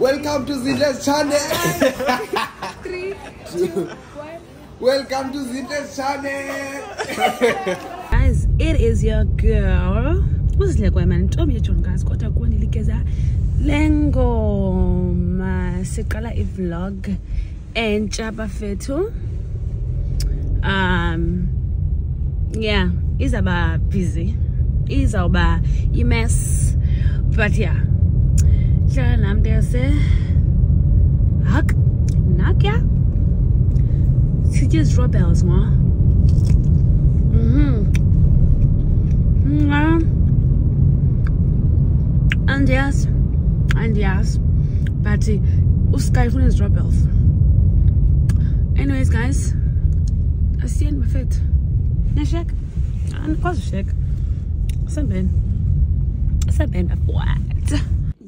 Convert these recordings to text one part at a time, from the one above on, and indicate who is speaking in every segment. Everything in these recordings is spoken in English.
Speaker 1: Welcome to Zitle's channel.
Speaker 2: 3, 2, 1.
Speaker 1: Welcome to Zitle's channel.
Speaker 2: Guys, it is your girl. What's like man? Tom John guys got a kuni likeza lengo ma sikala vlog and chapa fetu. Yeah, is about busy. Is about mess. But yeah. I'm there say hug Nakia. She just rebels, ma. And yes, but Uskai is rebels. Anyways, guys, I see in my feet. Shake and cause shake. Seven what?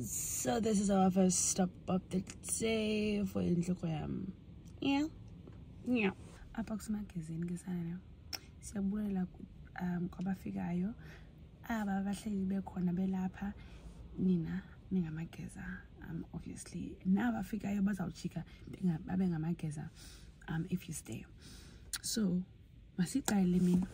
Speaker 2: So this is our first stop of the day for Instagram. Yeah. Apart magazine ngisana. Siyabulela kwabafikayo ababahleli bekhona belapha nina ningamageza obviously nabafikayo bazawujika babe ngamageza if you stay. So masiqale mina.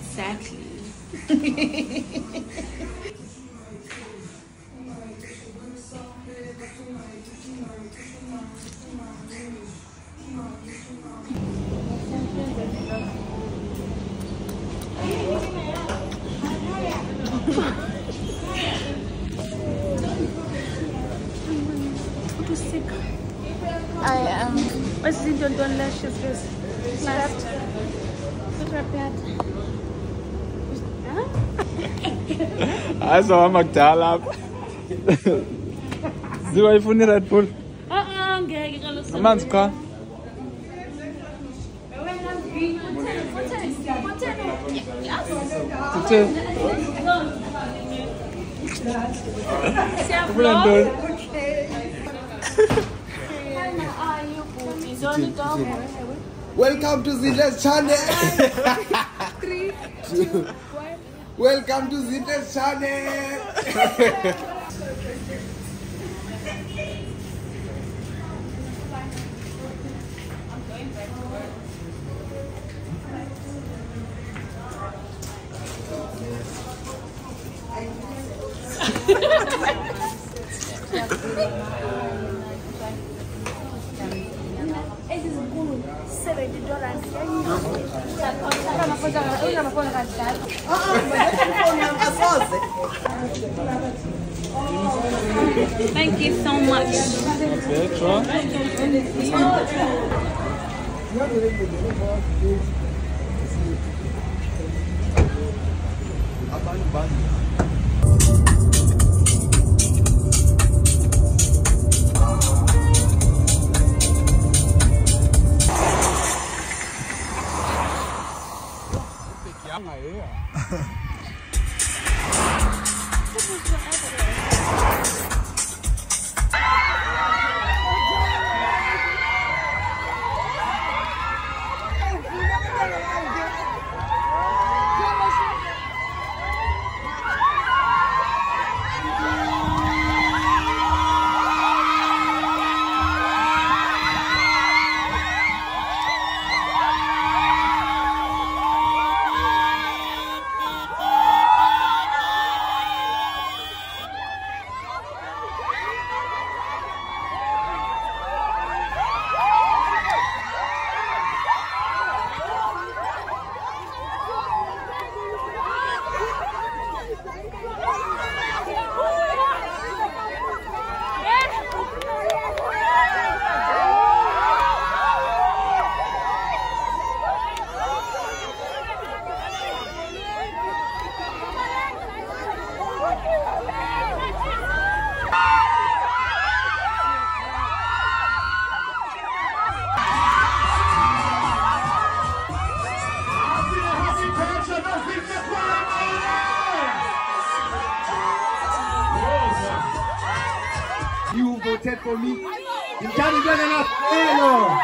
Speaker 2: Exactly. I am. What's the don't lashes this? Last.
Speaker 1: Also haben wir da Sie war von der Red Bull. Man's car. Welcome to Zitle's channel.
Speaker 2: 3, 2, 1.
Speaker 1: Welcome to Zitle's channel.
Speaker 2: Thank you so much.
Speaker 1: Okay, sure.
Speaker 3: who voted for me. You can't get enough. Hello.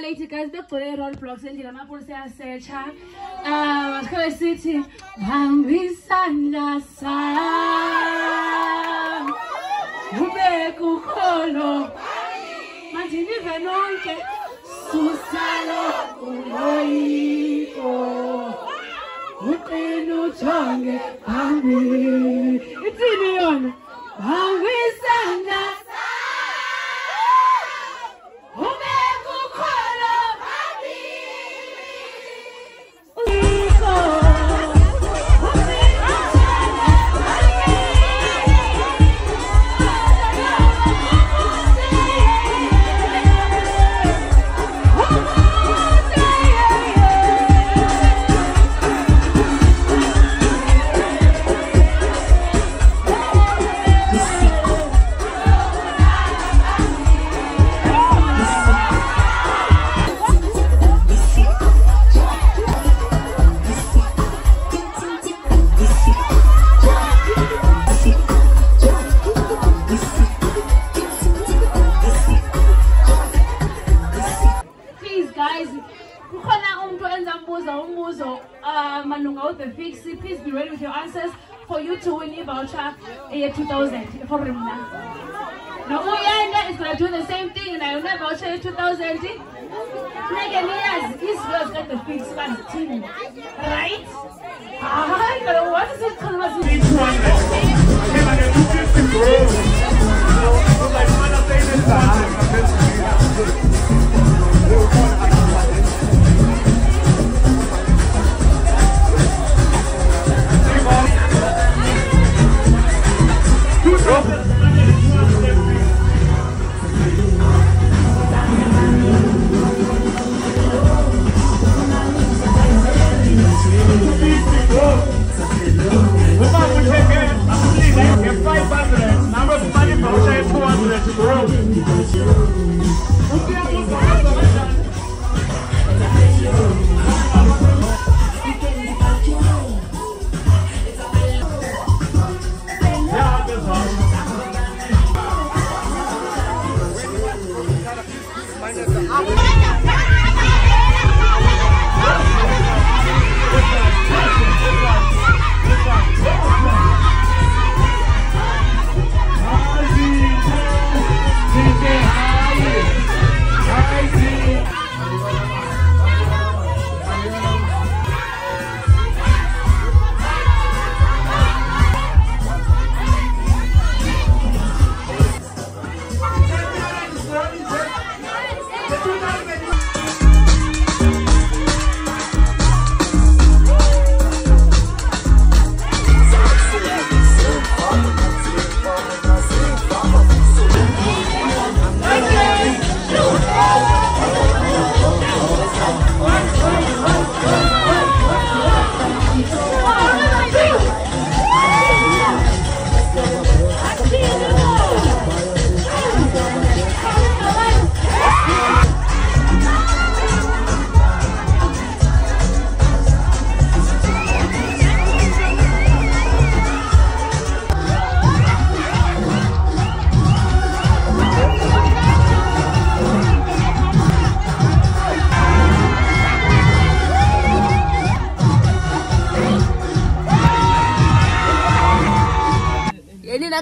Speaker 2: Later, guys, the play roadblocks and the map say search. Because city, Bambisanda Sam. Ubeku Kolo. Matini Venonke. Susalo Uloiko. Ukenu Chonge. Bambi. It's in the Bambisanda. Please be ready with your answers for you to win a voucher year 2000. Now Uyanda is going to do the same thing and I will never voucher 2000. He's got the fix one team. Right? What is it called?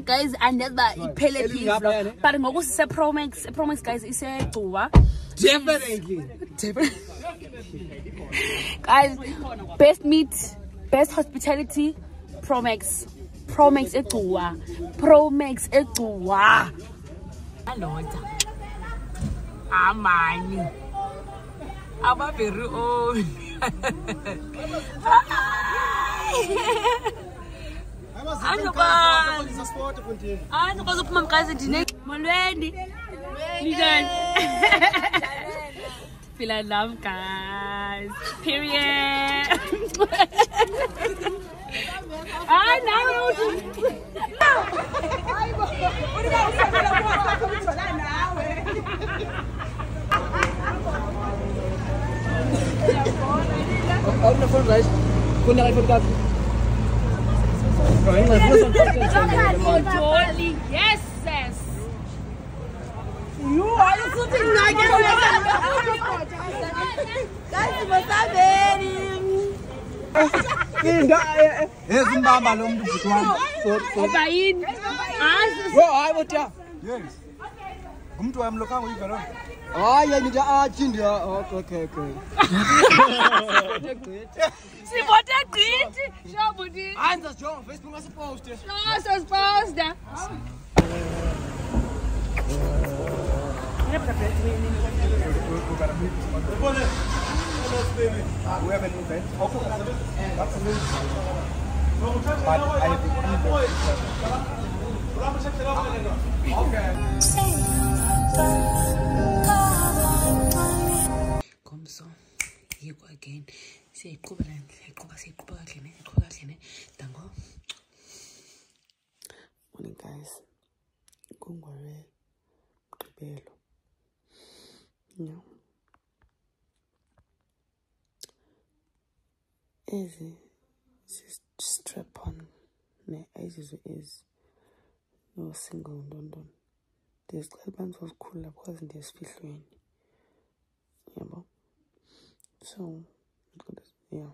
Speaker 2: Guys, I never iphele phezulu but ngoku sise Pro Max guys isegcuwa definitely guys, best meat, best hospitality, Pro Max egcuwa aloda amani aba very own Andikwazi uphuma mkazi ndine molweni njani feel I love guys period nawe
Speaker 3: phone guys. Phone na iPhone ka.
Speaker 2: Yes, yes. You are shooting again. Guys, what's happening?
Speaker 3: Ezimbamba lo muntu futhi wami.
Speaker 2: Oba yini?
Speaker 3: Wo hayi botia. Yes. Umuntu wayamlokanga uyivela. Hayi nje achindi okay.
Speaker 2: Sibote gqithi. Shobuti.
Speaker 3: Anza jonga Facebook ngasipost.
Speaker 2: No, sosiposta.
Speaker 3: We have a new bed.
Speaker 2: Komso, here go again. Siyayiqhuba kahle ne. Dango. Morning guys. Kungore Gqibelo. No. Ezi strap on ne ezizwe is no single London. There's clubs was cool because there's fihlweni. Yabo. So yeah.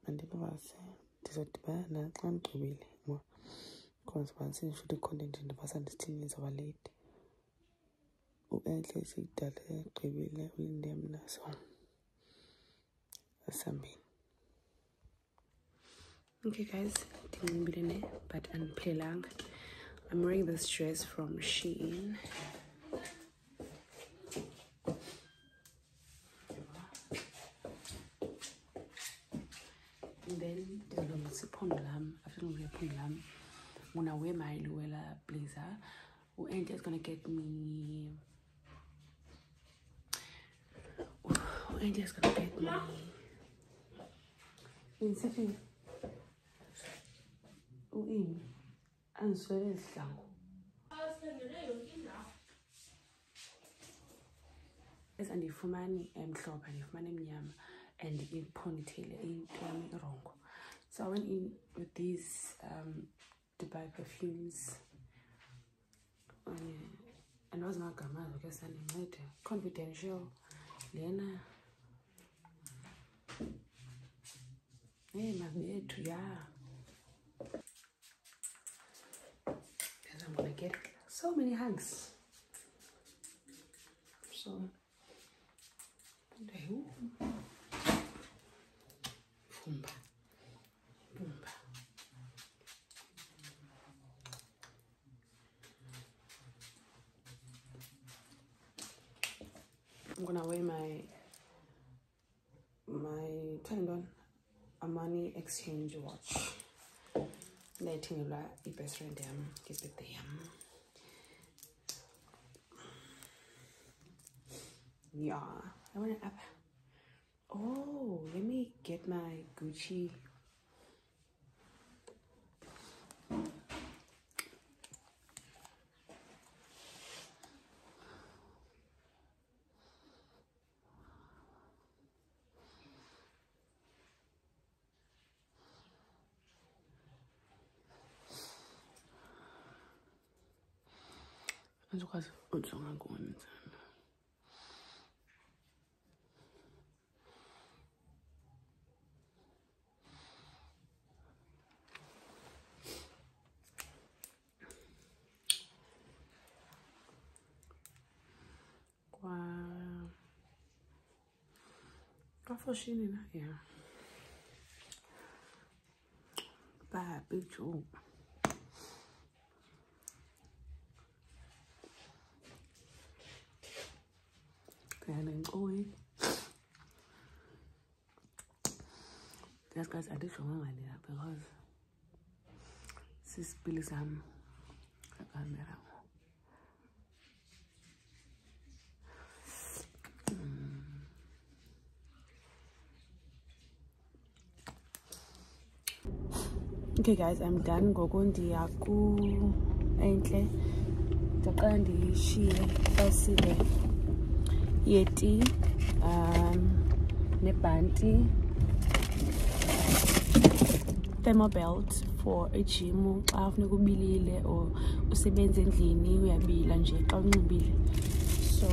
Speaker 2: And the was ndizodibana xa ngigqibile mo because once I shoot the content in the person still is over late. Uenhle sikudale gqibile ulinde mina so asambini. Okay guys, but unplaylang. I'm wearing this dress from Shein. And then after I'm gonna wear my Luella blazer. And just gonna get me in second. And so is and if man club and if man yam and in ponytail in wrong. So I went in with these Dubai perfumes and was not gama because I made confidential Lena. Hey, my bed to ya. I'm gonna get so many hugs. So I'm gonna wear my turned on Armani exchange watch. Letting the best friend keep it there. Yeah, I want to up. Oh, let me get my Gucci. Andukwazi ujonga ngone. Kafoshini na yeah. Ba bicho. And going. Yes, guys, I did show my idea because this bill is okay guys, I'm done. Gogondi yaku enhle. Takandi shi fasile. Yeti nebhanti, thermal belt for a gym xa ufuneka ubilile or usebenza endlini uyabila nje xa unxibile. So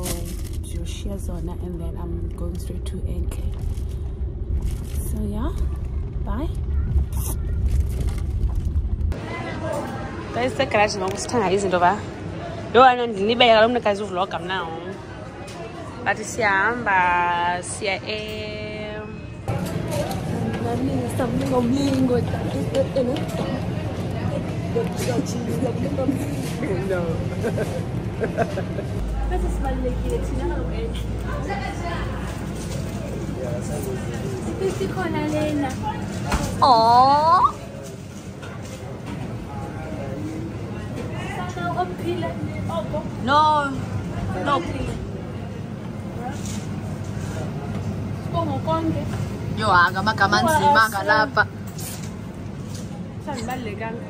Speaker 2: ndiyoshiya zona and then I'm going straight to NK. So yeah, bye. Guys, garage ngoku sithenga izinto ba. Yo ana ndinibeka lo mnikazi uvlog mna. But siyahamba siya No. Yo amagama anzima ngalapha. Sandibalekanga.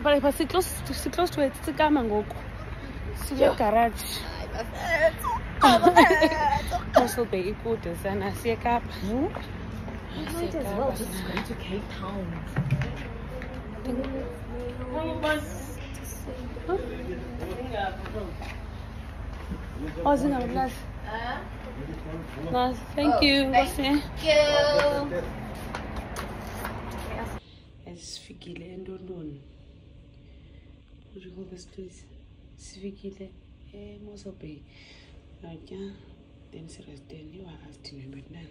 Speaker 2: But it's close to it. It's a ngoku. Siya garage. Mossel Bay ikude sana siya Kapa.
Speaker 1: Might as well just go to Cape Town.
Speaker 2: Oh, nice. Nice. Thank you.
Speaker 1: Thank you.
Speaker 2: Sifikile eNtondoni. What do you call this place? Sifikile Mossel Bay. Natya then siresteni wa asithini betnana.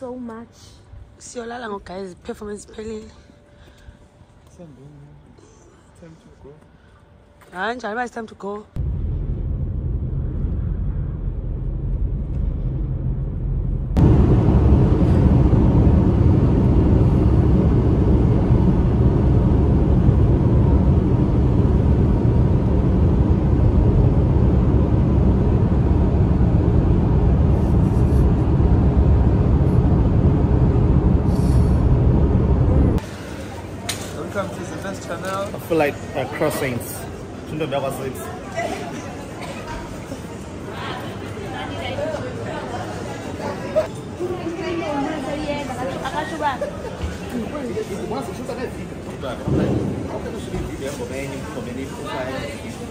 Speaker 2: so much. Siyolala ngo guys, performance pelile.
Speaker 3: Time to go.
Speaker 2: Anjani, it's time to go.
Speaker 3: Welcome to the best channel.
Speaker 4: I feel like Cross Saints. Shouldn't have Saints.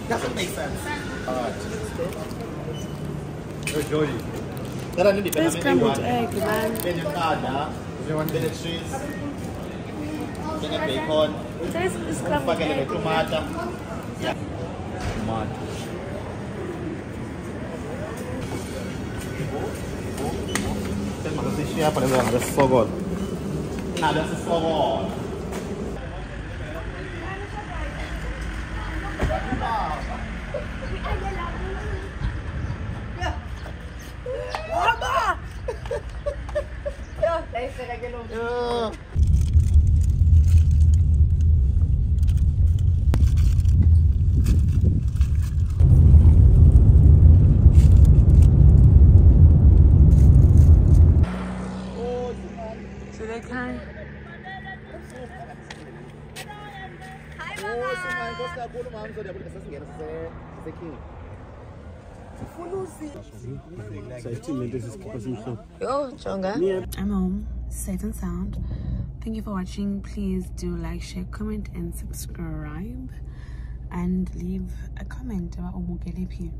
Speaker 4: Doesn't make sense.
Speaker 3: Jody.
Speaker 2: This scrambled egg, man.
Speaker 4: Cheese. Bacon.
Speaker 2: This is scrambled egg.
Speaker 4: Tomato. Yeah. Tomato. Siapa yang bilang ada sogol? Ada sogol.
Speaker 2: I'm home, safe and sound. Thank you for watching. Please do like, share, comment, and subscribe, and leave a comment about Omugelepi.